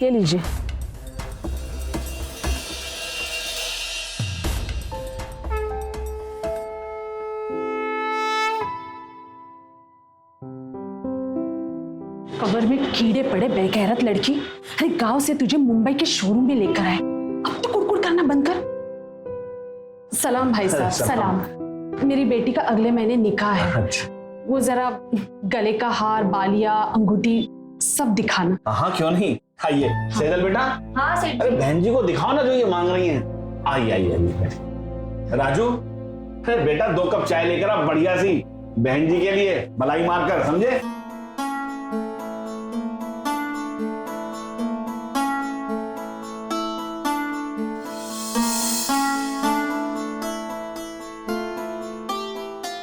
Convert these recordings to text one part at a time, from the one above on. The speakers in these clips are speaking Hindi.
ये लीजिए। कबर में कीड़े पड़े बेगैरत लड़की। अरे गांव से तुझे मुंबई के शोरूम में लेकर आए, अब तो कुड़कुड़ करना बंद कर। सलाम भाई साहब। सलाम। मेरी बेटी का अगले महीने निकाह है। अच्छा। वो जरा गले का हार, बालिया, अंगूठी सब दिखाना। हाँ क्यों नहीं, आइए। सेजल बेटा। हाँ सेठ। अरे बहन जी को दिखाओ ना जो ये मांग रही हैं। आइए आइए आइए। राजू, अरे बेटा 2 कप चाय लेकर आ बढ़िया सी, बहन जी के लिए मलाई मारकर, समझे?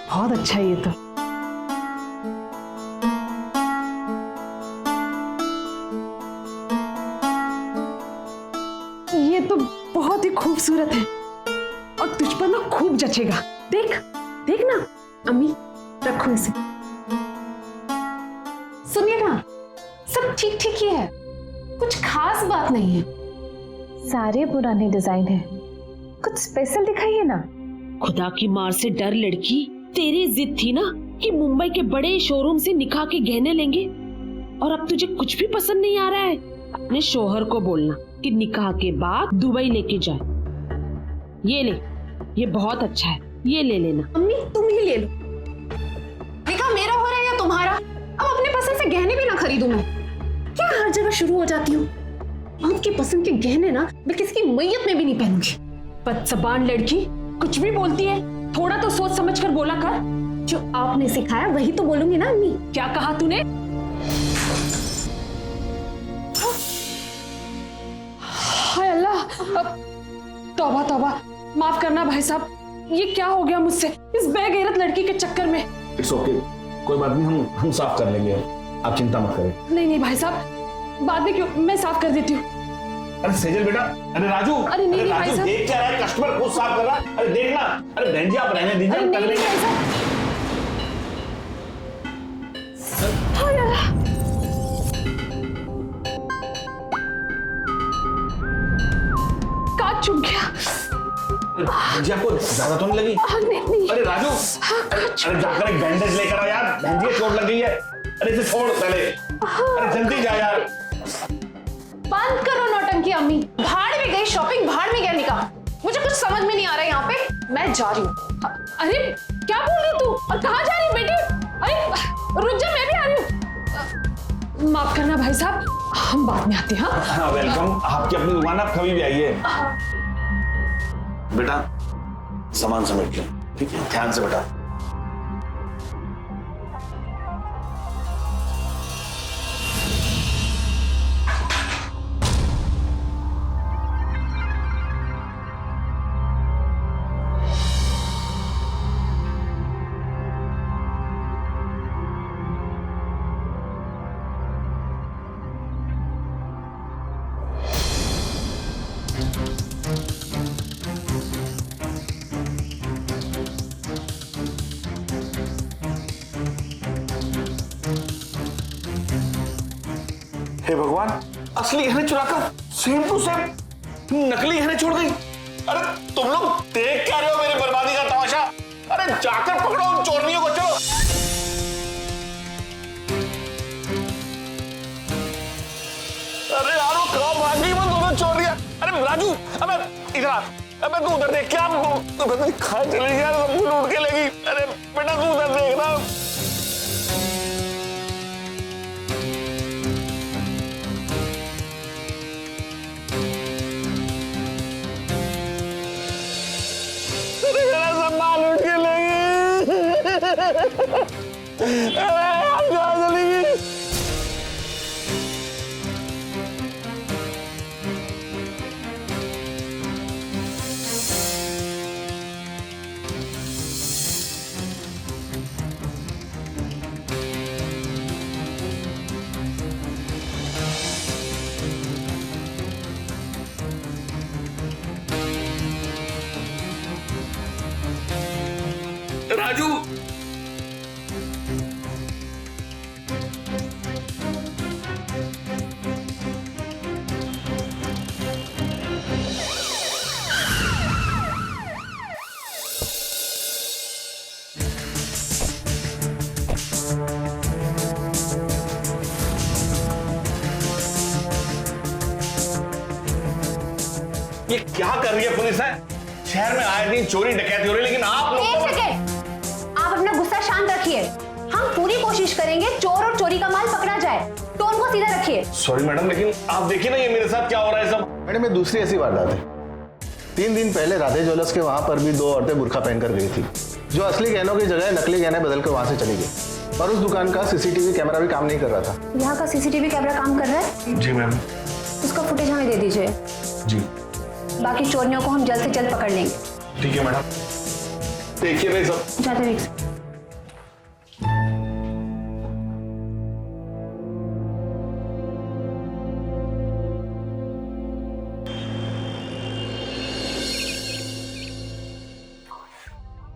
बहुत अच्छा है ये तो। ये तो बहुत ही खूबसूरत है और तुझ पर ना खूब जचेगा। देख देख ना। अम्मी रखो इसे। सुनिए ना, सब ठीक ठीक ही है, कुछ खास बात नहीं है। सारे पुराने डिजाइन है, कुछ स्पेशल दिखाइए ना। खुदा की मार से डर लड़की, तेरी जिद थी ना कि मुंबई के बड़े शोरूम से निकाह के गहने लेंगे, और अब तुझे कुछ भी पसंद नहीं आ रहा है। अपने शोहर को बोलना कि निकाह के बाद दुबई लेके जाए। ये ले, ये बहुत अच्छा है, ये ले लेना। अम्मी तुम ही ले लो। निकाह मेरा हो रहा है या तुम्हारा? अब अपने पसंद से गहने भी ना खरीदूं मैं? क्या हर जगह शुरू हो जाती हूँ? आपकी पसंद के गहने ना मैं किसी की मैयत में भी नहीं पहनूंगी। बदज़बान लड़की, कुछ भी बोलती है, थोड़ा तो सोच समझ कर बोला कर। जो आपने सिखाया वही तो बोलूंगी ना अम्मी। क्या कहा तूने? हाय अल्लाह, तौबा तौबा, माफ करना भाई साहब, ये क्या हो गया मुझसे इस बेगैरत लड़की के चक्कर में। इट्स ओके, कोई बात नहीं, हम साफ कर लेंगे, आप चिंता मत करें। नहीं नहीं भाई साहब, बाद में क्यों, मैं साफ कर देती हूँ। अरे सेजल बेटा, अरे राजू, अरे नहीं भाई राजू साहब, देख क्या रहा है, कस्टमर खुद साफ कर रहा है। अरे देखना, अरे बहन जी आप रहने दीजिए, अरे हम कर नहीं लेंगे। भाई साहब। हाय अल्लाह, काट चुप गया। बहन जी आपको ज्यादा तो नहीं लगी? नहीं नहीं। अरे राजू, अरे जाकर एक बैंडेज लेकर आ यार, बहन जी को चोट लग गई है। अरे इसे छोड़ पहले, अरे जल्दी जा यार। बंद करो नौटंकी अम्मी, भाड़ में गई शॉपिंग, भाड़ में गया निकाह। मुझे कुछ समझ में नहीं आ रहा है यहाँ पे, मैं जा रही हूँ। अरे क्या बोल रही तू, और कहाँ जा रही है बेटी? अरे रुक जा, मैं भी आ रही हूँ। माफ करना भाई साहब, हम बाद में आते हैं। हाँ वेलकम, आपकी अपनी दुकान, आप कभी भी आइए। बेटा सामान समेट लो, ठीक है, ध्यान से बेटा। हे भगवान, असली गहने चुराकर सेम टू सेम नकली गहने छोड़ गई। अरे तुम लोग देख क्या रहे हो मेरी बर्बादी का तमाशा? अरे जाकर पकड़ो उन चोरनियों को, चलो। अरे यार वो कहाँ भाग गई वो दोनों चोरियां? अरे राजू, अबे इधर आ, अबे तू उधर देख, क्या तू पता नहीं कहाँ चली गई यार, सब लूट के ले गई। अरे बेटा तू उधर देख ना। राजू, ये क्या कर रही है पुलिस है? शहर में आए दिन चोरी डकैती हो रही, लेकिन आप लोग एक सेकेंड, आप अपना गुस्सा शांत रखिए। हम पूरी कोशिश करेंगे चोर और चोरी का माल पकड़ा जाए। टोन को सीधा रखिए। सॉरी मैडम, लेकिन आप देखिए ना ये मेरे साथ क्या हो रहा है सब। मैडम, ये दूसरी ऐसी वारदात है। 3 दिन पहले राधे ज्वेलर्स के वहां पर भी 2 औरतें बुर्का पहनकर गई थी, जो असली गहनों की जगह नकली गहने बदल कर वहां से चली गई। और उस दुकान का सीसीटीवी कैमरा भी काम नहीं कर रहा था। यहाँ का सीसीटीवी कैमरा काम कर रहा है? जी मैम। उसका फुटेज हमें दे दीजिए। जी। बाकी चोरियों को हम जल्द से जल्द पकड़ लेंगे। ठीक है मैडम, देखिए भाई सब। जाते हैं।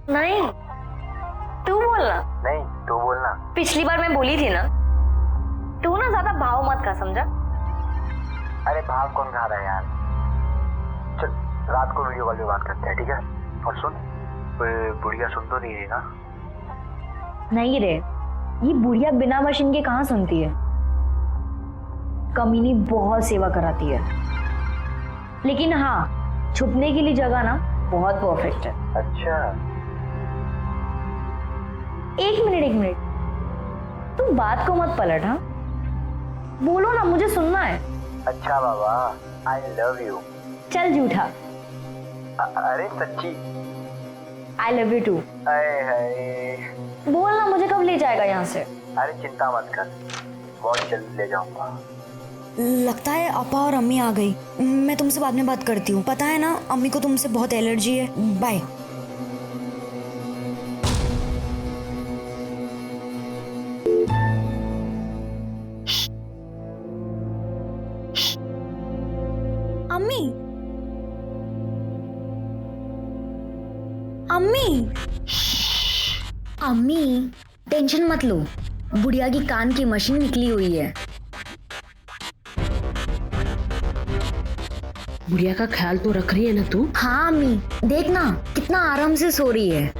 नहीं, तू बोलना। नहीं, तू बोलना। पिछली बार मैं बोली थी ना, तू ना ज्यादा भाव मत खा, समझा? अरे भाव कौन खा रहा है यार? चल रात को वीडियो कॉल पे बात करते हैं, ठीक है? और सुन, बुढ़िया सुन तो नहीं रही ना? नहीं रे, ये बुढ़िया बिना मशीन के कहाँ सुनती है। कमीनी बहुत सेवा कराती है, लेकिन हाँ छुपने के लिए जगह ना बहुत परफेक्ट है। अच्छा, एक मिनट, तुम बात को मत पलट। हाँ बोलो ना, मुझे सुनना है। अच्छा बाबा, आई लव यू। चल झूठा। अरे सच्ची। I love you too. Hi बोल ना, मुझे कब ले जाएगा यहाँ से? अरे चिंता मत कर, बहुत जल्द ले जाऊंगा। लगता है अपा और अम्मी आ गई। मैं तुमसे बाद में बात करती हूँ। पता है ना, अम्मी को तुमसे बहुत एलर्जी है। बाय। अम्मी, अम्मी, अम्मी टेंशन मत लो, बुढ़िया की कान की मशीन निकली हुई है। बुढ़िया का ख्याल तो रख रही है ना तू? हाँ अम्मी, देखना कितना आराम से सो रही है।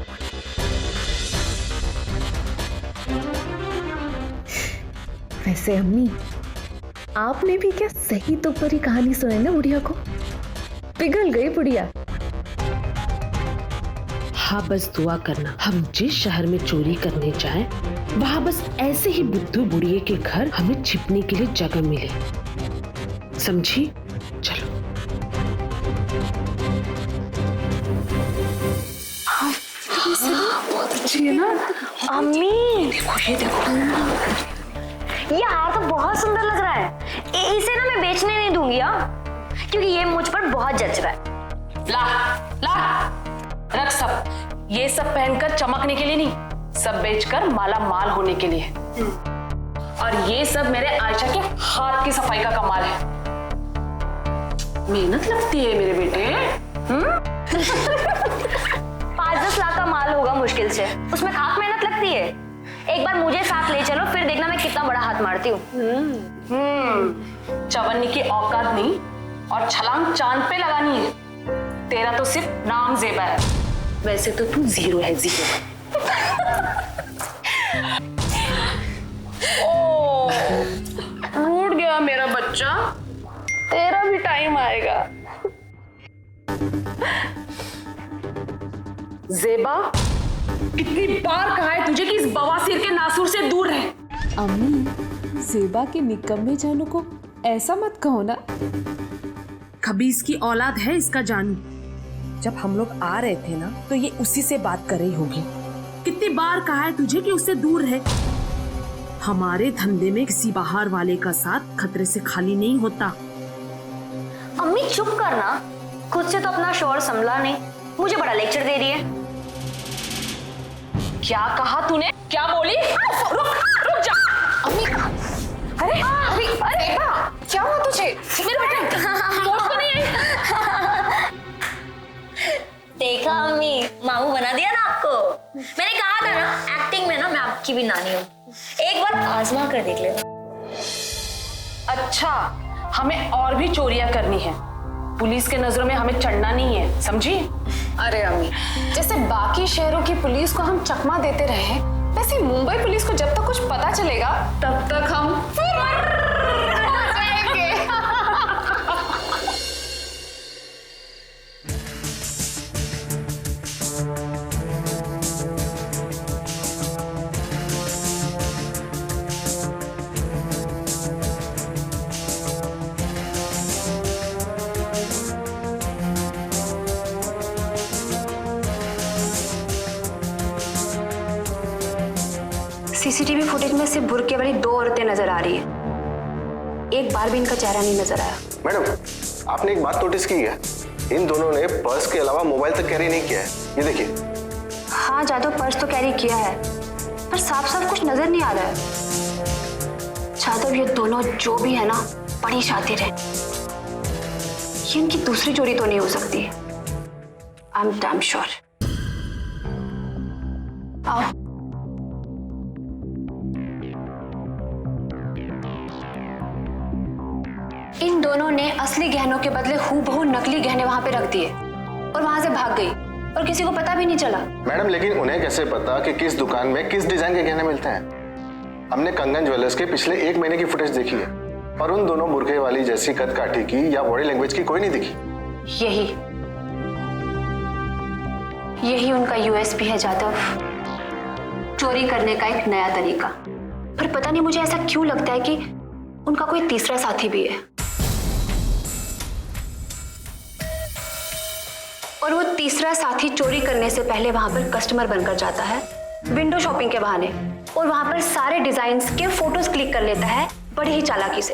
वैसे अम्मी, आपने भी क्या सही तो परी कहानी सुनाई ना बुढ़िया को? पिघल गई बुढ़िया। हाँ बस दुआ करना हम जिस शहर में चोरी करने जाएं, वहाँ बस ऐसे ही बुद्धू बुढ़िए के घर हमें छिपने के लिए जगह मिले। समझी? चलो। बहुत अच्छी है ना अम्मी, ये देखो। ये हार तो बहुत सुंदर लग रहा है। इसे ना मैं बेचने नहीं दूंगी, क्योंकि ये मुझ पर बहुत जच रहा है। ला रख सब। ये सब पहनकर चमकने के लिए नहीं, सब बेचकर माला माल होने के लिए। और ये सब मेरे आयशा के हाथ की सफाई का कमाल है। मेहनत लगती है मेरे बेटे। 5-10 लाख का माल होगा मुश्किल से, उसमें खास मेहनत लगती है। एक बार मुझे साथ ले चलो, फिर देखना मैं कितना बड़ा हाथ मारती हूँ। चवन्नी की औकात नहीं और छलांग चांद पे लगानी है। तेरा तो सिर्फ नाम जेबा है, वैसे तो तू जीरो है, जीरो। ओ, रूठ गया मेरा बच्चा, तेरा भी टाइम आएगा। जेबा, कितनी बार कहा है तुझे कि इस बवासीर के नासूर से दूर रहे। अम्मी, सेबा के निकम्मे जानू को ऐसा मत कहो ना। खबीस की औलाद है इसका जानू। जब हम लोग आ रहे थे ना, तो ये उसी से बात कर रही होगी। कितनी बार कहा है तुझे कि उससे दूर रहे। हमारे धंधे में किसी बाहर वाले का साथ खतरे से खाली नहीं होता। अम्मी चुप करना, खुद से तो अपना शोर संभला नहीं, मुझे बड़ा लेक्चर दे रही है। क्या कहा तूने? क्या बोली? रुक जा। अम्मी, अरे अरे अरे क्या हुआ तुझे? मेरे बेटे होश तो नहीं है? देखा अम्मी, मामू बना दिया ना आपको। मैंने कहा था ना, एक्टिंग में ना मैं आपकी भी नानी हूँ। एक बार आजमा कर देख लेना। अच्छा, हमें और भी चोरियां करनी है। पुलिस के नजरों में हमें चढ़ना नहीं है, समझी? अरे अम्मी, जैसे बाकी शहरों की पुलिस को हम चकमा देते रहे, वैसे मुंबई पुलिस को जब तक कुछ पता चलेगा तब तक हम सीसीटीवी फुटेज में सिर्फ बुर्के वाली 2 औरतें नजर आ रही है, एक बार भी इनका चेहरा नहीं नजर आया। मैडम, आपने एक बात नोटिस की है, इन दोनों ने पर्स के अलावा मोबाइल तक कैरी नहीं किया है। ये देखिए। हाँ जादव, पर्स तो कैरी किया है, पर साफ साफ कुछ नजर नहीं आ रहा है। जादव, ये दोनों जो भी है ना, बड़ी शातिर है। ये इनकी दूसरी चोरी तो नहीं हो सकती। I am damn sure. आओ। इन दोनों ने असली गहनों के बदले हूबहू नकली गहने वहां पे रख दिए और वहां से भाग गई और किसी को पता भी नहीं चला। मैडम, लेकिन उन्हें कैसे पता कि किस दुकान में किस डिजाइन के गहने मिलते हैं? हमने कंगन ज्वेलर्स के पिछले 1 महीने की फुटेज देखी है और उन दोनों बुरखे वाली जैसी कदकाठी की या बॉडी लैंग्वेज की कोई नहीं दिखी। यही उनका यूएसपी है जादव, चोरी करने का एक नया तरीका। पर पता नहीं मुझे ऐसा क्यों लगता है कि उनका कोई तीसरा साथी भी है, और वो तीसरा साथी चोरी करने से पहले वहां पर कस्टमर बनकर जाता है विंडो शॉपिंग के बहाने, और वहां पर सारे डिजाइन्स के फोटोज क्लिक कर लेता है बड़ी ही चालाकी से।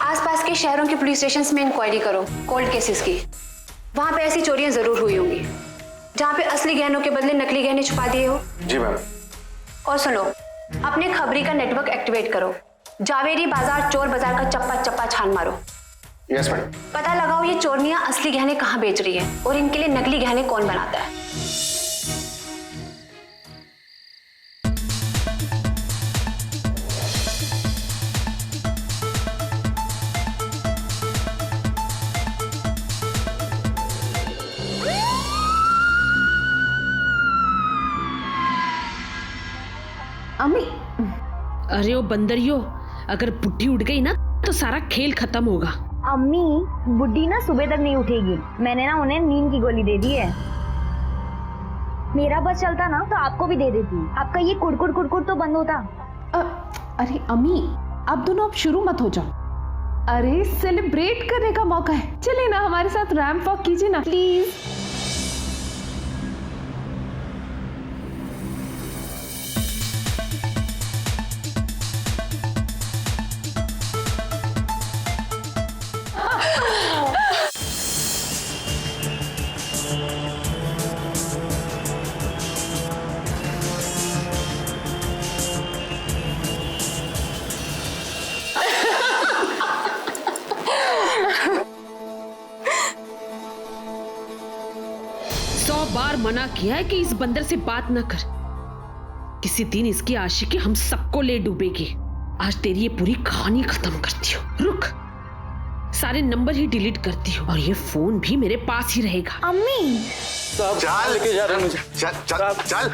आसपास के शहरों के पुलिस स्टेशंस में इंक्वायरी करो कोल्ड केसेस की, वहां पे ऐसी चोरियां जरूर हुई होंगी जहां पे असली गहनों के बदले नकली गहने छुपा दिए हो। जी मैम। और सुनो, अपने खबरी का नेटवर्क एक्टिवेट करो, जावेरी बाजार, चोर बाजार का चप्पा चप्पा छान मारो। Yes madam. पता लगाओ ये चोरनियां असली गहने कहाँ बेच रही है और इनके लिए नकली गहने कौन बनाता है। अम्मी, अरे ओ बंदरियो, अगर बुढ़ी उठ गई ना तो सारा खेल खत्म होगा। अम्मी, बुड्ढी ना सुबह तक नहीं उठेगी। मैंने ना उन्हें नींद की गोली दे दी है। मेरा बस चलता ना तो आपको भी दे देती। आपका ये कुड़कुड़ कुड़कुड़ तो बंद होता। अरे अम्मी, आप दोनों अब शुरू मत हो जाओ। अरे सेलिब्रेट करने का मौका है, चलिए ना हमारे साथ रैंप वॉक कीजिए ना प्लीज। बार मना किया है कि इस बंदर से बात ना कर। किसी दिन इसकी आशिकी हम सबको ले डूबेगी। आज तेरी ये पूरी कहानी खत्म करती हूँ। रुक, सारे नंबर ही डिलीट करती हूँ और ये फोन भी मेरे पास ही रहेगा। अम्मी, चल लेके जा रहे मुझे। चल चल चल।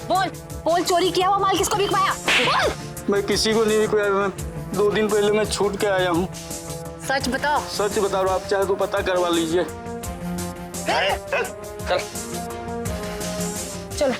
बोल चोरी किया हुआ माल किसको बिकवाया? बोल। मैं किसी को नहीं बिकवाया। मैं 2 दिन पहले मैं छूट के आया हूँ। सच बताओ। सच बता रहा हूँ, आप चाहे तो पता करवा लीजिए। चल चल चलो।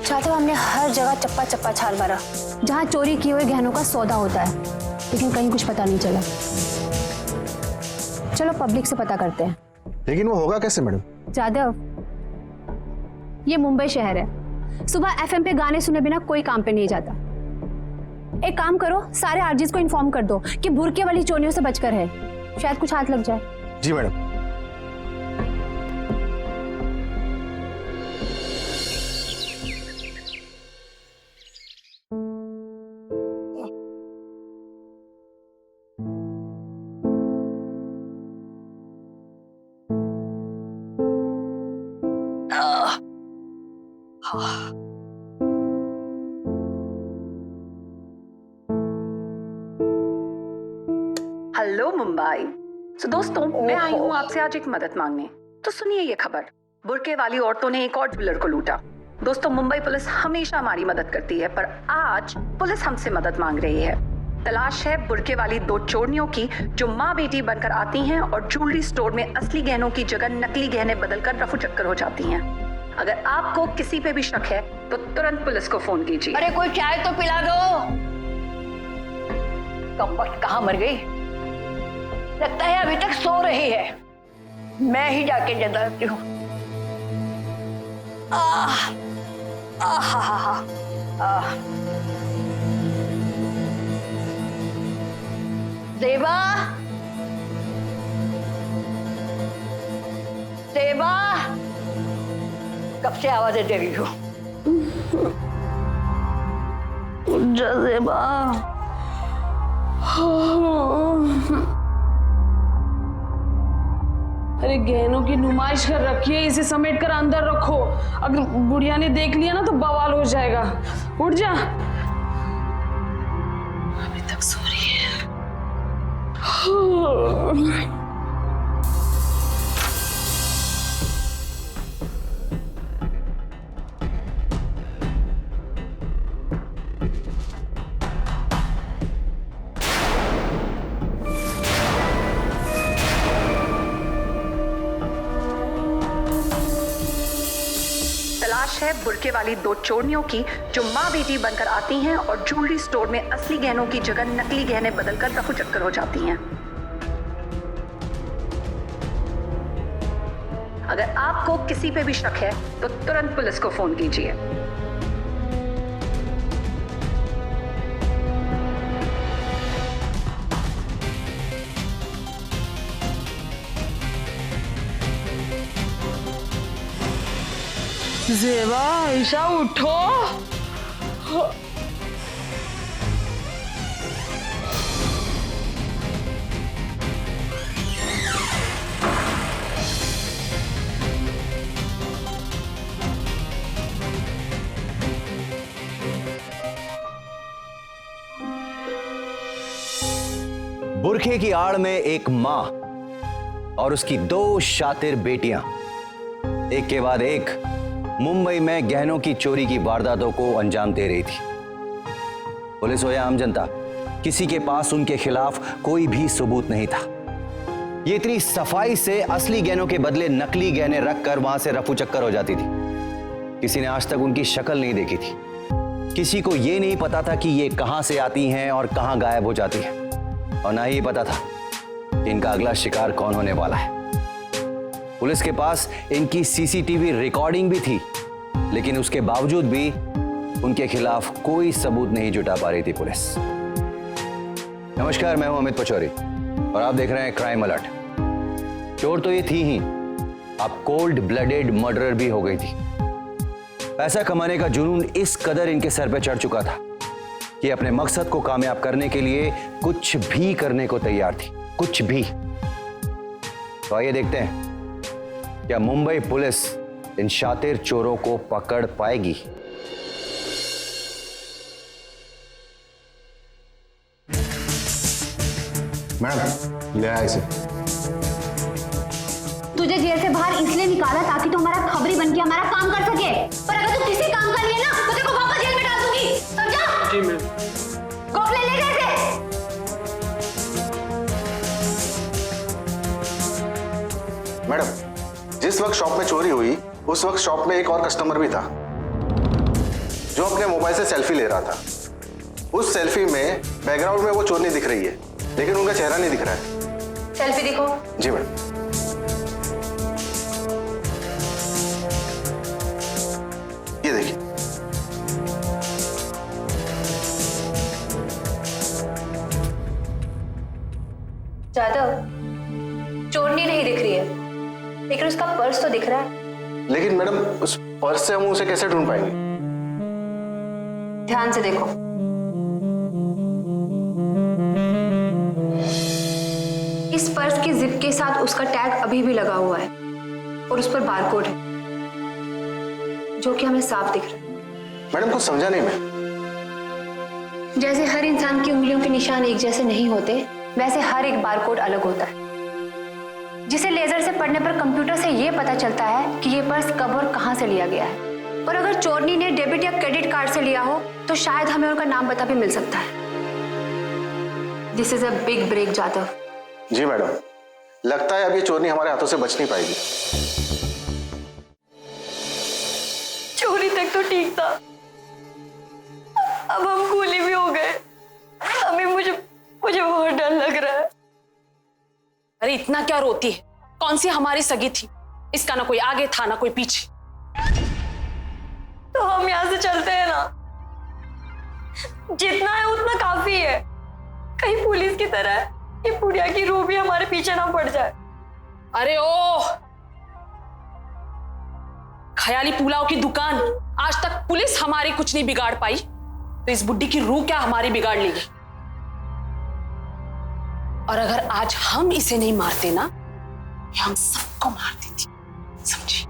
जादव, हमने हर जगह चप्पा चप्पा छाल मारा जहां चोरी किए हुए गहनों का सौदा होता है, लेकिन कहीं कुछ पता नहीं चला। चलो पब्लिक से पता करते हैं। लेकिन वो होगा कैसे मैडम? जादव, ये मुंबई शहर है, सुबह एफएम पे गाने सुने बिना कोई काम पे नहीं जाता। एक काम करो, सारे आरजीज को इन्फॉर्म कर दो कि बुर्के वाली चोरियों से बचकर है, शायद कुछ हाथ लग जाए। जी मैडम। हेलो मुंबई। तो दोस्तों, मैं आई हूँ आपसे आज एक मदद मांगने। तो सुनिए ये खबर, बुर्के वाली औरतों ने एक और ज्वेलर को लूटा। दोस्तों, मुंबई पुलिस हमेशा हमारी मदद करती है, पर आज पुलिस हमसे मदद मांग रही है। तलाश है बुर्के वाली 2 चोरनियों की जो माँ बेटी बनकर आती हैं और ज्वेलरी स्टोर में असली गहनों की जगह नकली गहने बदलकर रफू चक्कर हो जाती हैं। अगर आपको किसी पे भी शक है तो तुरंत पुलिस को फोन कीजिए। अरे कोई चाय तो पिला दो। कम्बख्त कहाँ मर गई? लगता है अभी तक सो रही है। मैं ही जाके जगाती हूँ। देवा, देवा, कब से आवाजें दे रही हो? उठ जा देवा। अरे गहनों की नुमाइश कर रखी है, इसे समेट कर अंदर रखो। अगर बुढ़िया ने देख लिया ना तो बवाल हो जाएगा। उठ जा। अभी तक सो रही है। तलाश है बुर्के वाली 2 चोरनियों की जो माँ बेटी बनकर आती हैं और ज्वेलरी स्टोर में असली गहनों की जगह नकली गहने बदलकर रफू चक्कर हो जाती हैं। अगर आपको किसी पे भी शक है तो तुरंत पुलिस को फोन कीजिए। जेबा, आयशा उठो। बुरखे की आड़ में एक मां और उसकी 2 शातिर बेटियां एक के बाद एक मुंबई में गहनों की चोरी की वारदातों को अंजाम दे रही थी। पुलिस हो या आम जनता, किसी के पास उनके खिलाफ कोई भी सबूत नहीं था। ये इतनी सफाई से असली गहनों के बदले नकली गहने रखकर वहां से रफू चक्कर हो जाती थी। किसी ने आज तक उनकी शक्ल नहीं देखी थी। किसी को यह नहीं पता था कि ये कहां से आती हैं और कहां गायब हो जाती हैं, और ना ही पता था कि इनका अगला शिकार कौन होने वाला है। पुलिस के पास इनकी सीसीटीवी रिकॉर्डिंग भी थी, लेकिन उसके बावजूद भी उनके खिलाफ कोई सबूत नहीं जुटा पा रही थी पुलिस। नमस्कार, मैं हूं अमित पचौरी और आप देख रहे हैं क्राइम अलर्ट। चोर तो ये थी ही, अब कोल्ड ब्लडेड मर्डरर भी हो गई थी। पैसा कमाने का जुनून इस कदर इनके सर पे चढ़ चुका था कि अपने मकसद को कामयाब करने के लिए कुछ भी करने को तैयार थी, कुछ भी। तो आइए देखते हैं क्या मुंबई पुलिस इन शातिर चोरों को पकड़ पाएगी। मैडम, ले आया इसे। तुझे जेल से बाहर इसलिए निकाला ताकि तू हमारा खबरी बनके हमारा काम कर सके, पर अगर तू किसी काम का लिए ना तो तेरे को वापस जेल में डाल दूंगी, समझा? जी मैम। कोर्ट ले जैसे। मैडम, जिस वक्त शॉप में चोरी हुई उस वक्त शॉप में एक और कस्टमर भी था जो अपने मोबाइल से सेल्फी ले रहा था। उस सेल्फी में बैकग्राउंड में वो चोरनी दिख रही है, लेकिन उनका चेहरा नहीं दिख रहा है। सेल्फी दिखो। जी मैडम। ये देखिए। जादव, चोरनी नहीं दिख रही है, लेकिन उसका पर्स तो दिख रहा है। लेकिन मैडम, उस पर्स से हम उसे कैसे ढूंढ पाएंगे? ध्यान से देखो। इस पर्स की जिप के साथ उसका टैग अभी भी लगा हुआ है और उस पर बारकोड है जो कि हमें साफ दिख रहा है। मैडम, कुछ समझा नहीं मैं। जैसे हर इंसान की उंगलियों के निशान एक जैसे नहीं होते, वैसे हर एक बारकोड अलग होता है, जिसे लेजर से पढ़ने पर कंप्यूटर से यह पता चलता है कि यह पर्स कब और कहां से लिया गया है। और अगर चोरनी ने डेबिट या क्रेडिट कार्ड से लिया हो तो शायद हमें उनका नाम पता भी मिल सकता है। This is a big break Jadhav. जी मैडम, लगता है अब ये चोरनी हमारे हाथों से बच नहीं पाएगी। चोरी तक तो ठीक था, अब हम गोली भी हो गए। अभी मुझे बहुत डर लग रहा है। अरे इतना क्या रोती है? कौन सी हमारी सगी थी? इसका ना कोई आगे था ना कोई पीछे। तो हम यहाँ से चलते हैं ना, जितना है उतना काफी है। कहीं पुलिस की तरह ये बुढ़िया की रूह भी हमारे पीछे ना पड़ जाए। अरे ओ ख्याली पुलाव की दुकान, आज तक पुलिस हमारी कुछ नहीं बिगाड़ पाई, तो इस बुड्ढी की रूह क्या हमारी बिगाड़ लेगी? और अगर आज हम इसे नहीं मारते ना, ये हम सबको मार देती, समझी?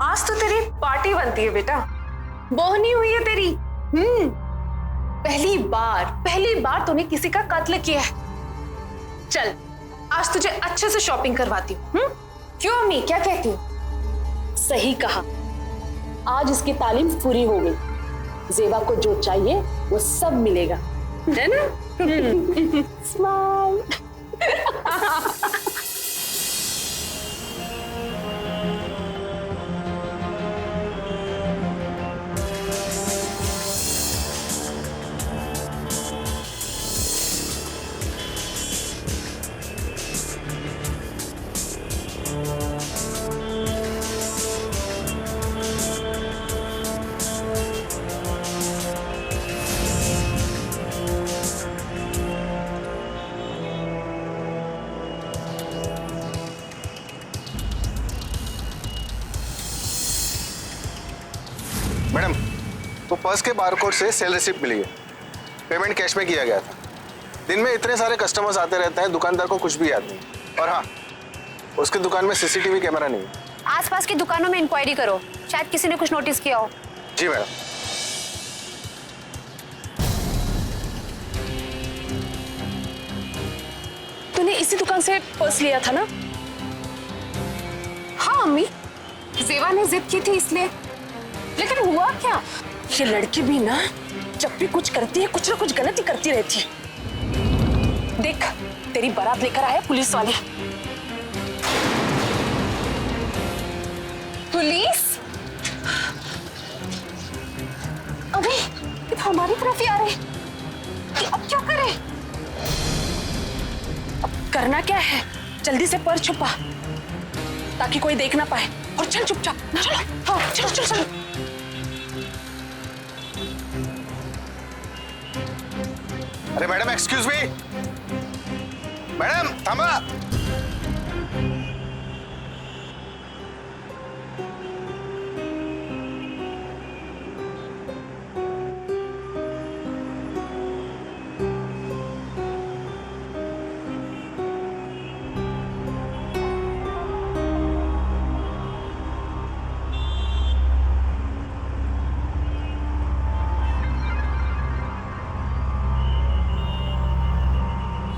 आज तो तेरी पार्टी बनती है बेटा, बोहनी हुई है तेरी। पहली बार तूने किसी का कत्ल किया है। चल आज तुझे अच्छे से शॉपिंग करवाती हूँ। क्यों अम्मी, क्या कहती हो? सही कहा, आज इसकी तालीम पूरी हो गई। जेबा को जो चाहिए वो सब मिलेगा, है ना? स्माइल। मैडम, वो पर्स के बारकोड से सेल रिसिप्ट मिली है। पेमेंट कैश में किया गया था। दिन में इतने सारे कस्टमर्स आते रहते हैं, दुकानदार को कुछ भी याद नहीं। और हाँ, उसकी दुकान में सीसीटीवी कैमरा नहीं है। आसपास की दुकानों में इंक्वायरी करो, शायद किसी ने कुछ नोटिस किया हो। जी मैडम। तूने इसी दुकान से पर्स लिया था ना? हाँ अम्मी, जेवा ने जिद की थी इसलिए। लेकिन हुआ क्या? ये लड़की भी ना जब भी कुछ करती है कुछ ना कुछ गलती करती रहती है। देख, तेरी बारात लेकर आए पुलिस वाले। पुलिस? अबे ये तो हमारी तरफ ही आ रहे। अब क्या करें? अब करना क्या है? जल्दी से पर्स छुपा ताकि कोई देख ना पाए, और चल चुपचाप। चलो, हाँ चलो चलो चलो। अरे मैडम, एक्सक्यूज मी। मैडम थांबा।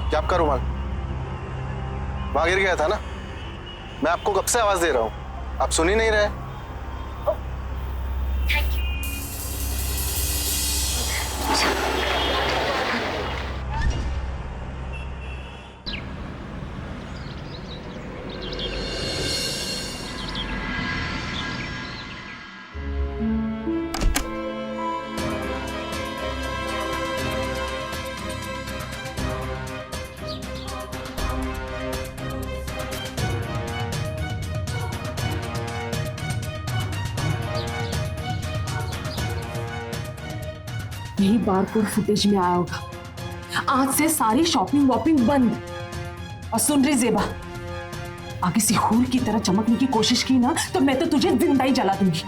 क्या आपका रुमाल वहां गिर गया था ना? मैं आपको कब से आवाज दे रहा हूं, आप सुन ही नहीं रहे। यही बारकोड फुटेज में आया होगा। आज से सारी शॉपिंग वॉपिंग बंद। और सुन रही जेबा, आगे से हूर की तरह चमकने की कोशिश की ना तो मैं तो तुझे जिंदा ही जला दूंगी।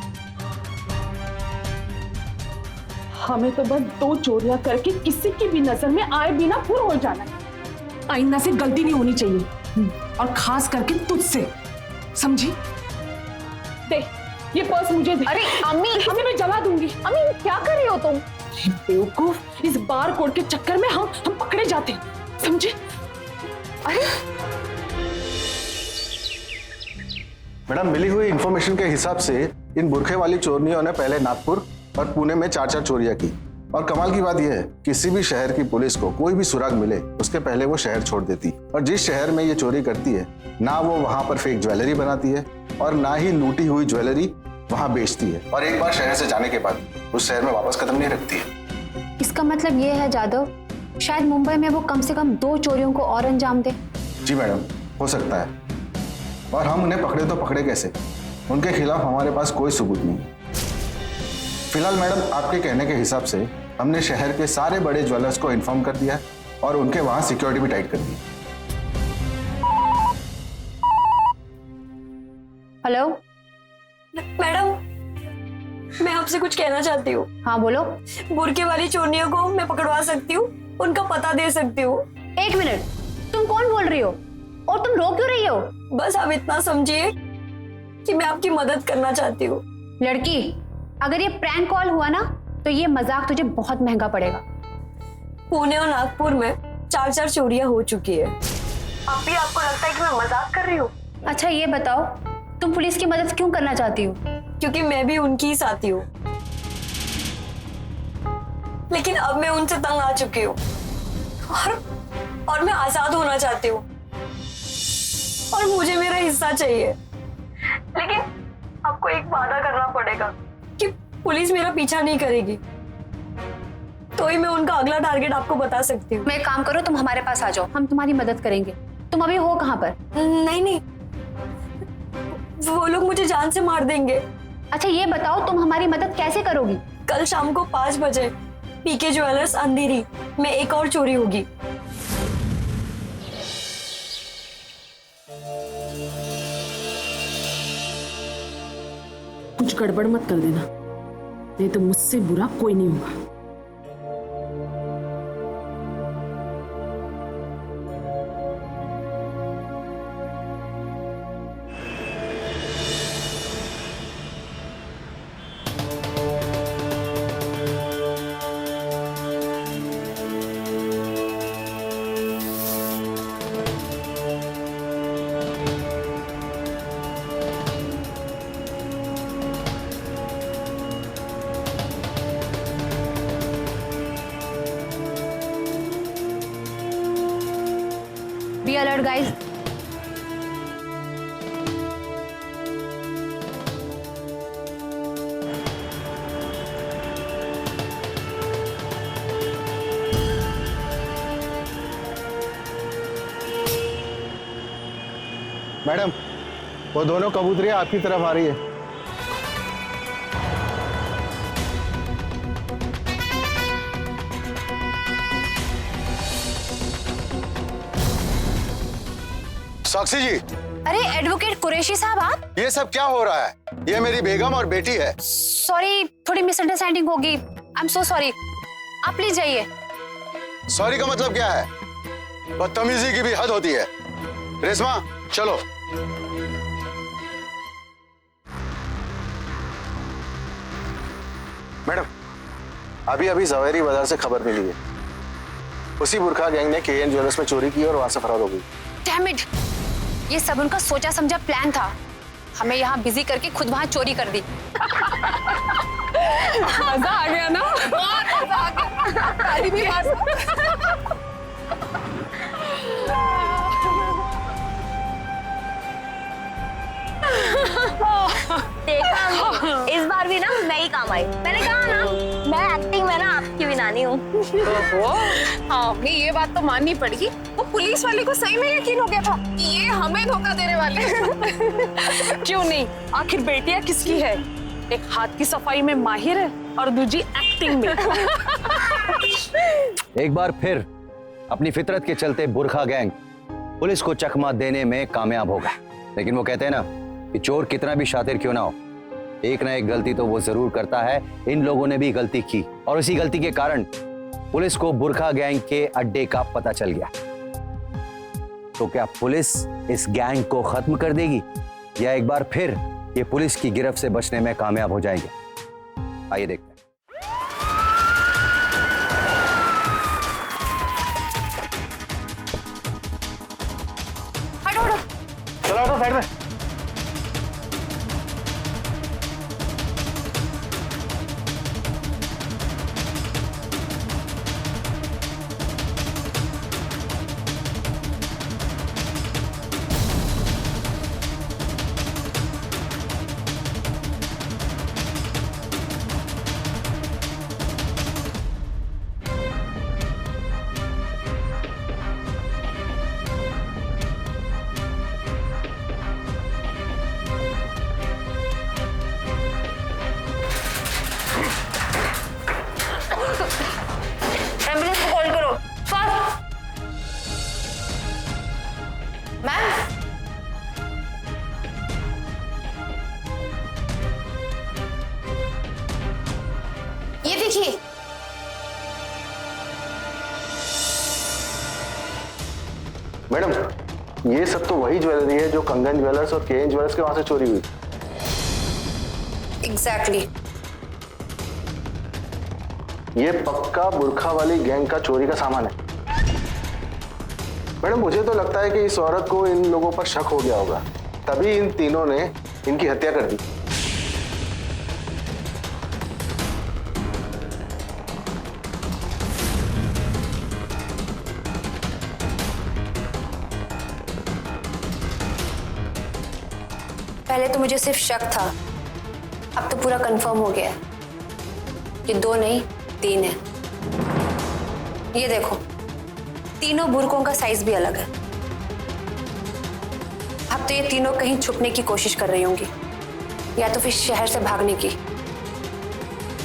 हमें तो बस 2 चोरियां करके किसी की भी नजर में आए बिना पूरा हो जाना है। आइंदा से गलती नहीं होनी चाहिए, और खास करके तुझसे, समझी? दे ये पर्स मुझे दे। अरे अम्मी, इसे मैं जला दूंगी। अम्मी क्या कर रही हो तुम? बेवकूफ, इस बार कोड के चक्कर में हम पकड़े जाते हैं, समझे? अरे मैडम, मिली हुई इंफॉर्मेशन के हिसाब से इन बुरखे वाली चोरनियों ने पहले नागपुर और पुणे में 4-4 चोरियां की। और कमाल की बात यह है, किसी भी शहर की पुलिस को कोई भी सुराग मिले उसके पहले वो शहर छोड़ देती। और जिस शहर में ये चोरी करती है, ना वो वहां पर फेक ज्वेलरी बनाती है और ना ही लूटी हुई ज्वेलरी वहां बेचती है। और एक बार शहर से जाने के बाद उस शहर में वापस कदम नहीं रखती है। इसका मतलब ये है जादव, शायद मुंबई में वो कम से कम 2 चोरियों को और अंजाम दे। जी मैडम, हो सकता है। और हम उन्हें पकड़े तो पकड़े कैसे? उनके खिलाफ हमारे पास कोई सबूत नहीं। फिलहाल मैडम, आपके कहने के हिसाब से हमने शहर के सारे बड़े ज्वेलर्स को इन्फॉर्म कर दिया और उनके वहां सिक्योरिटी भी टाइट कर दी। हेलो मैडम, मैं आपसे कुछ कहना चाहती हूँ। हाँ बोलो। बुरके वाली चोरनियों को मैं पकड़वा सकती हूँ, उनका पता दे सकती हूँ। 1 मिनट, तुम कौन बोल रही हो और तुम रो क्यों रही हो? बस आप इतना समझिए कि मैं आपकी मदद करना चाहती हूँ। लड़की, अगर ये प्रैंक कॉल हुआ ना तो ये मजाक तुझे बहुत महंगा पड़ेगा। पुणे और नागपुर में 4-4 चोरियां हो चुकी है। अभी आपको लगता है कि मैं मजाक कर रही हूँ? अच्छा ये बताओ, तुम पुलिस की मदद क्यों करना चाहती हो? क्योंकि मैं भी उनकी ही साथी हूँ, लेकिन अब मैं उनसे तंग आ चुकी हूँ और मैं आजाद होना चाहती हूँ और मुझे मेरा हिस्सा चाहिए। लेकिन आपको एक वादा करना पड़ेगा कि पुलिस मेरा पीछा नहीं करेगी, तो ही मैं उनका अगला टारगेट आपको बता सकती हूँ। मैं एक काम करो, तुम हमारे पास आ जाओ, हम तुम्हारी मदद करेंगे। तुम अभी हो कहाँ पर? नहीं, वो लोग मुझे जान से मार देंगे। अच्छा ये बताओ, तुम हमारी मदद कैसे करोगी? कल शाम को 5 बजे पीके ज्वेलर्स अंधेरी में एक और चोरी होगी। कुछ गड़बड़ मत कर देना, नहीं तो मुझसे बुरा कोई नहीं होगा। Be alert, guys. मैडम, वो दोनों कबूतरियां आपकी तरफ आ रही है। साक्षी जी। अरे एडवोकेट कुरैशी साहब, आप? ये सब क्या हो रहा है? ये मेरी बेगम और बेटी है। सॉरी, थोड़ी मिसअंडरस्टैंडिंग होगी। I am so sorry. आप प्लीज जाइए। सॉरी का मतलब क्या है? बदतमीजी की भी हद होती है। रेशमा, चलो। मैडम, अभी जवेरी बाजार से खबर मिली है, उसी बुरखा गैंग ने केएन ज्वेलर्स में चोरी की और वहां से फरार हो गई। डैम इट, ये सब उनका सोचा समझा प्लान था। हमें यहाँ बिजी करके खुद वहां चोरी कर दी। मजा आ गया ना? मजा आ गया। ताली भी मार। देखा, इस बार भी ना मैं ही काम आई। मैंने कहा ना, मैं एक्टिंग में ना आपकी भी नानी हूँ। हाँ, मैं ये बात तो माननी पड़ेगी। वो पुलिस वाले को सही में यकीन हो गया था कि ये हमें धोखा देने वाले हैं। क्यों नहीं, आखिर बेटियां किसकी है? एक हाथ की सफाई में माहिर है और दूसरी एक्टिंग में। एक बार फिर अपनी फितरत के चलते बुरखा गैंग पुलिस को चकमा देने में कामयाब हो गए। लेकिन वो कहते हैं ना कि चोर कितना भी शातिर क्यों ना हो, एक ना एक गलती तो वो जरूर करता है। इन लोगों ने भी गलती की और इसी गलती के कारण पुलिस को बुरखा गैंग के अड्डे का पता चल गया। तो क्या पुलिस इस गैंग को खत्म कर देगी या एक बार फिर ये पुलिस की गिरफ्त से बचने में कामयाब हो जाएंगे? आइए देखते हैं। हटो हटो। चलो साइड में। मैम, ये देखिए। मैडम, ये सब तो वही ज्वेलरी है जो कंगन ज्वेलर्स और केएन ज्वेलर्स के वहां से चोरी हुई। एग्जैक्टली। ये पक्का बुरखा वाली गैंग का चोरी का सामान है। मैडम, मुझे तो लगता है कि इस औरत को इन लोगों पर शक हो गया होगा, तभी इन तीनों ने इनकी हत्या कर दी। पहले तो मुझे सिर्फ शक था, अब तो पूरा कंफर्म हो गया है। ये 2 नहीं 3 है। ये देखो, तीनों बुरकों का साइज भी अलग है। अब तो ये तीनों कहीं छुपने की कोशिश कर रही होंगी, या तो फिर शहर से भागने की।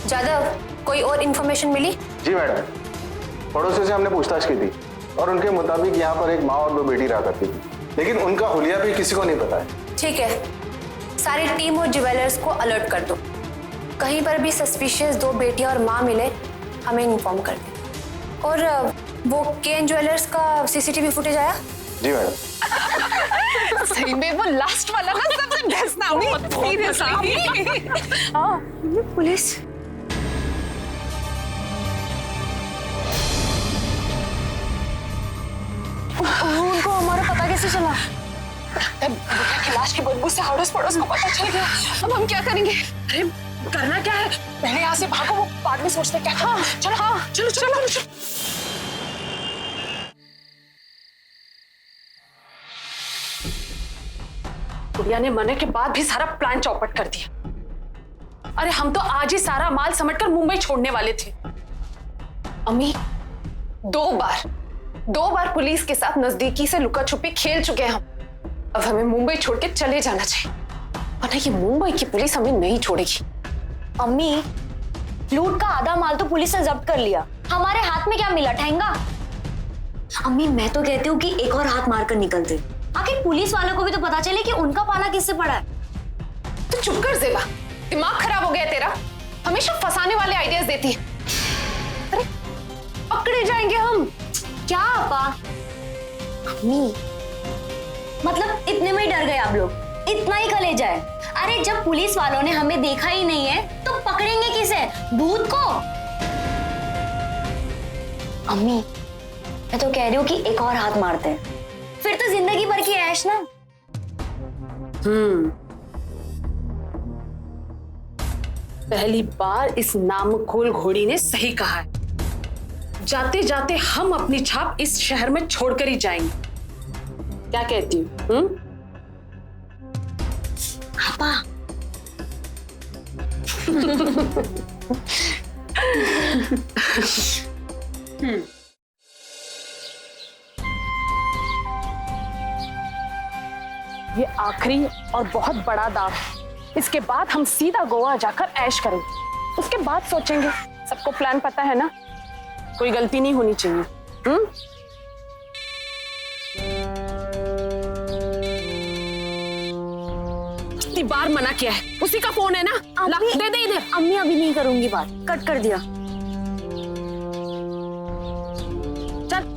जादव, कोई और इंफॉर्मेशन मिली? जी मैडम, पड़ोसी से हमने पूछताछ की थी और उनके मुताबिक यहाँ पर एक माँ और 2 बेटी रहा करती थी, लेकिन उनका हुलिया भी किसी को नहीं पता है। ठीक है, सारी टीम और ज्वेलर्स को अलर्ट कर दो। कहीं पर भी सस्पिशियस 2 बेटियां और माँ मिले, हमें इन्फॉर्म कर दे। और वो केएन ज्वेलर्स का सीसीटीवी फुटेज आया? जी मैडम। सही में वो लास्ट वाला ना सबसे बेस्ट था। सीरियसली। हाँ, पुलिस। उनको हमारा पता कैसे चला? लाश की बदबू से अड़ोस पड़ोस को पता चल गया। अब हम क्या करेंगे? अरे करना क्या है, पहले यहाँ से भागो, वो बाद में सोचते क्या। हाँ चलो, हाँ चलो चलो चलो। गुड़िया ने मरने के बाद भी सारा प्लान चौपट कर दिया। अरे हम तो आज ही सारा माल समेटकर मुंबई छोड़ने वाले थे। अम्मी, 2 बार पुलिस के साथ नजदीकी से लुका छुपी खेल चुके हैं हम। अब हमें मुंबई छोड़ के चले जाना चाहिए, वरना ये मुंबई की पुलिस हमें नहीं छोड़ेगी। अम्मी, लूट का आधा माल तो पुलिस ने जब्त कर लिया, हमारे हाथ में क्या मिला? ठेंगा। अम्मी, मैं तो कहती हूँ कि एक और हाथ मारकर निकलते, आखिर पुलिस वालों को भी तो पता चले कि उनका पाला किससे पड़ा है। तो चुप कर ज़ेबा, दिमाग खराब हो गया तेरा, हमेशा फंसाने वाले आइडियाज देती है। अरे पकड़े जाएंगे हम। क्या आपा? अम्मी, मतलब इतने में ही डर गए आप लोग? इतना ही कलेजा है? अरे जब पुलिस वालों ने हमें देखा ही नहीं है तो पकड़ेंगे किसे? भूत को? अम्मी, मैं तो कह रही हूँ कि एक और हाथ मारते हैं, फिर तो जिंदगी भर की ऐश ना। पहली बार इस नामकुल घोड़ी ने सही कहा है। जाते जाते हम अपनी छाप इस शहर में छोड़कर ही जाएंगे। क्या कहती हूँ? आपा, ये आखिरी और बहुत बड़ा दाव है। इसके बाद हम सीधा गोवा जाकर ऐश करेंगे, उसके बाद सोचेंगे। सबको प्लान पता है ना, कोई गलती नहीं होनी चाहिए। कितनी बार मना किया है, उसी का फोन है ना, ला, दे दे इधर। अम्मी अभी नहीं करूंगी बात, कट कर दिया। चल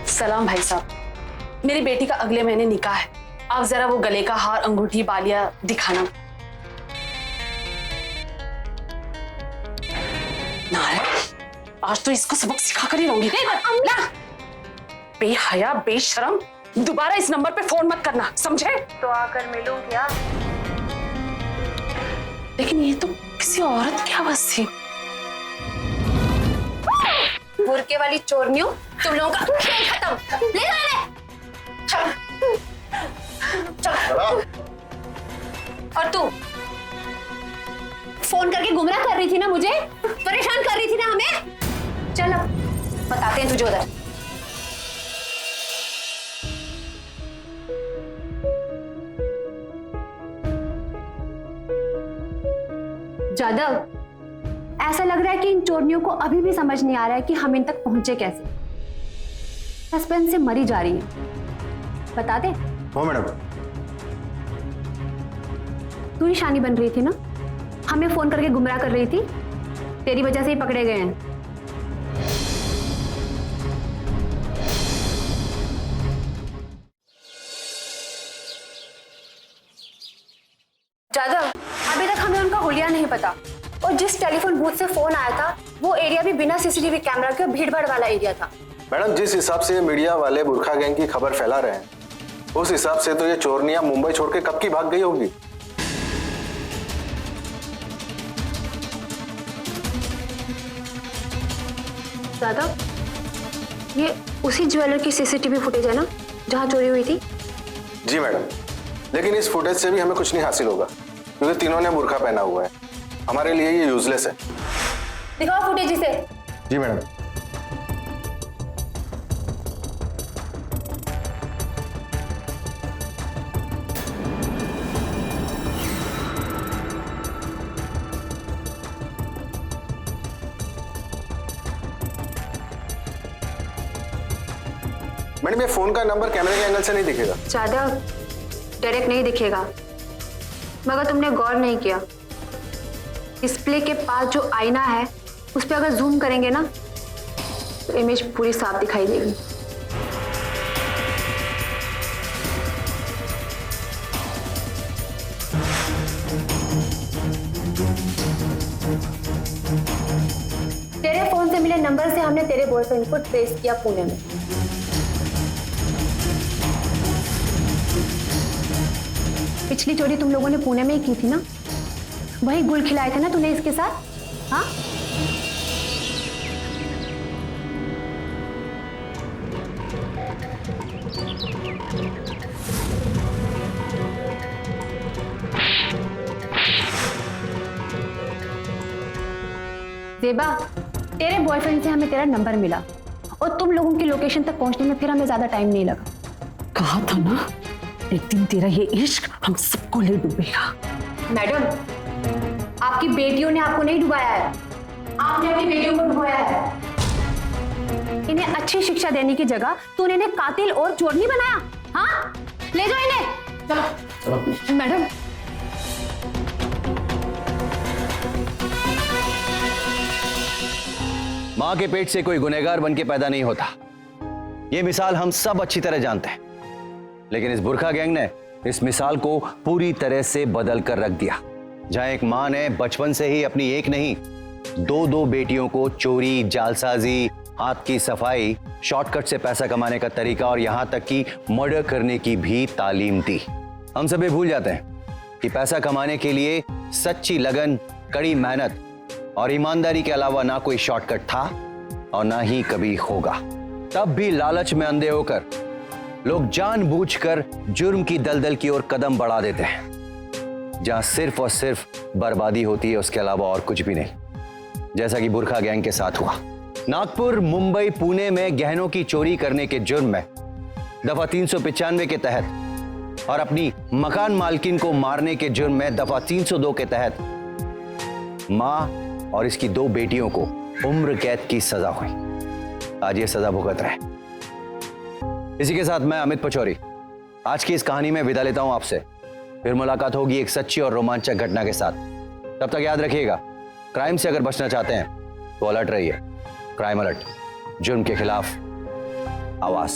सलाम भाई साहब, मेरी बेटी का अगले महीने निकाह है। आप जरा वो गले का हार, अंगूठी, बालियां दिखाना। आज तो इसको सबक सिखा कर ही रहूंगी। बेहया बेशरम, दोबारा इस नंबर पे फोन मत करना, समझे? तो आकर मिलूं क्या? लेकिन ये तो किसी औरत की आवाज थी। बुरके वाली चोरनियों, तुम लोगों का खेल खत्म। ले जाने। चल चल। और तू फोन करके गुमराह कर रही थी ना, मुझे परेशान कर रही थी ना हमें। चल अब बताते हैं तुझे उधर। जादव, ऐसा लग रहा है कि इन चोरनियों को अभी भी समझ नहीं आ रहा है कि हम इन तक पहुंचे कैसे। सस्पेंस से मरी जा रही है। बता दे। हो मैडम। तू ही शानी बन रही थी ना, हमें फोन करके गुमराह कर रही थी, तेरी वजह से ही पकड़े गए हैं। जादव, अभी तक हमें उनका हुलिया नहीं पता, और जिस टेलीफोन बूथ से फोन आया था वो एरिया भी बिना सीसीटीवी कैमरा के भीड़ भाड़ वाला एरिया था। मैडम, जिस हिसाब से मीडिया वाले बुरखा गैंग की खबर फैला रहे हैं, उस हिसाब से तो ये चोरनियां मुंबई छोड़ के कब की भाग गई होगी। जादव, ये उसी ज्वेलर की सीसीटीवी फुटेज है ना जहां चोरी हुई थी? जी मैडम, लेकिन इस फुटेज से भी हमें कुछ नहीं हासिल होगा क्योंकि तीनों ने बुरखा पहना हुआ है। हमारे लिए ये यूजलेस है। दिखाओ फुटेज इसे। जी मैडम। मैडम, ये फोन का नंबर कैमरे के एंगल से नहीं दिखेगा। ज्यादा डायरेक्ट नहीं दिखेगा, मगर तुमने गौर नहीं किया, डिस्प्ले के पास जो आईना है उस पर अगर जूम करेंगे ना तो इमेज पूरी साफ दिखाई देगी। तेरे फोन से मिले नंबर से हमने तेरे बॉयफ्रेंड को ट्रेस किया पुणे में। पिछली चोरी तुम लोगों ने पुणे में ही की थी ना, वही गुल खिलाए थे ना तूने इसके साथ? हाँ, जेबा, तेरे बॉयफ्रेंड से हमें तेरा नंबर मिला और तुम लोगों की लोकेशन तक पहुंचने में फिर हमें ज्यादा टाइम नहीं लगा। कहा था ना, एक दिन तेरा ये इश्क हम सबको ले डूबेगा। मैडम, आपकी बेटियों ने आपको नहीं डुबाया है, आपने अपनी बेटियों को डुबाया है। इन्हें अच्छी शिक्षा देने की जगह तूने इन्हें कातिल और चोरनी बनाया। हाँ, ले जाओ इन्हें। चलो मैडम। मां के पेट से कोई गुनहगार बन के पैदा नहीं होता, ये मिसाल हम सब अच्छी तरह जानते हैं, लेकिन इस बुरखा गैंग ने इस मिसाल को पूरी तरह से बदल कर रख दिया। जहां एक मां ने बचपन से ही अपनी एक नहीं दो बेटियों को चोरी, जालसाजी, हाथ की सफाई, शॉर्टकट से पैसा कमाने का तरीका और यहां तक कि मर्डर करने की भी तालीम दी। हम सभी भूल जाते हैं कि पैसा कमाने के लिए सच्ची लगन, कड़ी मेहनत और ईमानदारी के अलावा ना कोई शॉर्टकट था और ना ही कभी होगा। तब भी लालच में अंधे होकर लोग जानबूझकर जुर्म की दलदल की ओर कदम बढ़ा देते हैं, जहां सिर्फ और सिर्फ बर्बादी होती है, उसके अलावा और कुछ भी नहीं। जैसा कि बुरखा गैंग के साथ हुआ। नागपुर, मुंबई, पुणे में गहनों की चोरी करने के जुर्म में दफा 395 के तहत और अपनी मकान मालकिन को मारने के जुर्म में दफा 302 के तहत मां और इसकी 2 बेटियों को उम्र कैद की सजा हुई। आज ये सजा भुगत रहे। इसी के साथ मैं अमित पचौरी आज की इस कहानी में विदा लेता हूं आपसे। फिर मुलाकात होगी एक सच्ची और रोमांचक घटना के साथ। तब तक याद रखिएगा, क्राइम से अगर बचना चाहते हैं तो अलर्ट रहिए। क्राइम अलर्ट, जुर्म के खिलाफ आवाज।